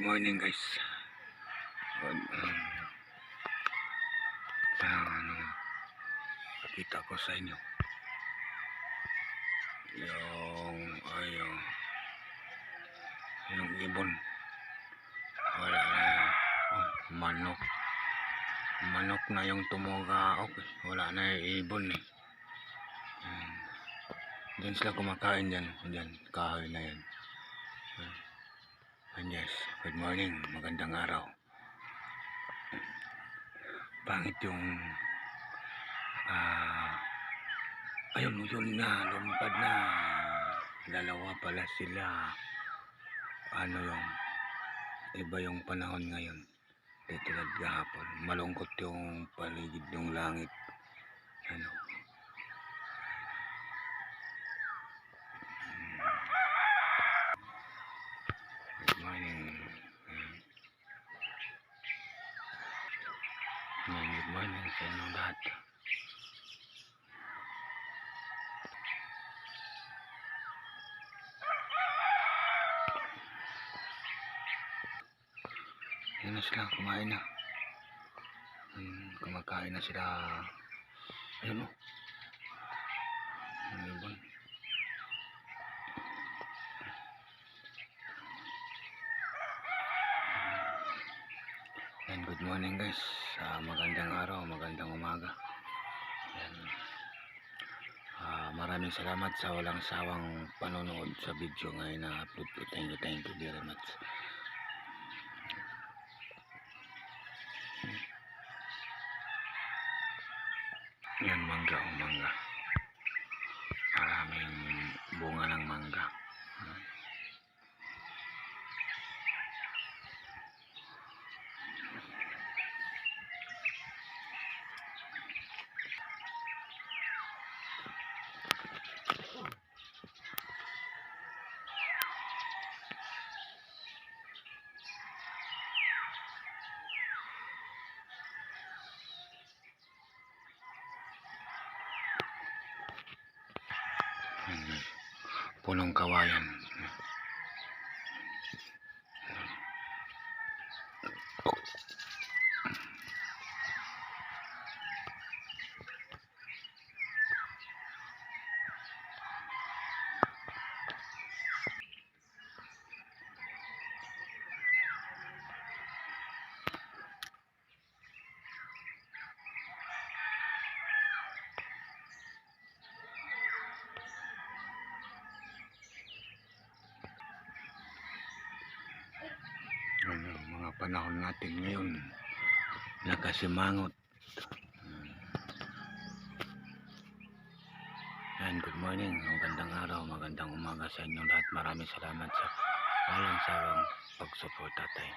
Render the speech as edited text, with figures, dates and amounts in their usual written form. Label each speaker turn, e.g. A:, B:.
A: morning guys. Pakita ko sa inyo yung ibon. Wala na. Manok na yung tumuga. Okay, wala na yung ibon eh. Diyan sila kumakain dyan. Kahoy na yan. And yes, good morning, magandang araw. Pangit yung ayun na, lumpad na. Dalawa pala sila. Iba yung panahon ngayon. Tulad kahapon, malungkot yung paligid ng langit. Good morning. Good morning sa inyong lahat. Yan na sila, kumain na. Kumakain na sila. Ayun o. Ibon. And good morning guys. Magandang araw, magandang umaga. Yan. Maraming salamat sa walang sawang panonood sa video ngayon na upload ko. Thank you very much. Yan, mangga. Maraming bunga ng mangga. Punong kawayan. Mga panahon natin ngayon nakasimangot. And good morning, magandang araw, magandang umaga sa inyong lahat. Maraming salamat sa walang sawang pagsuporta tayo.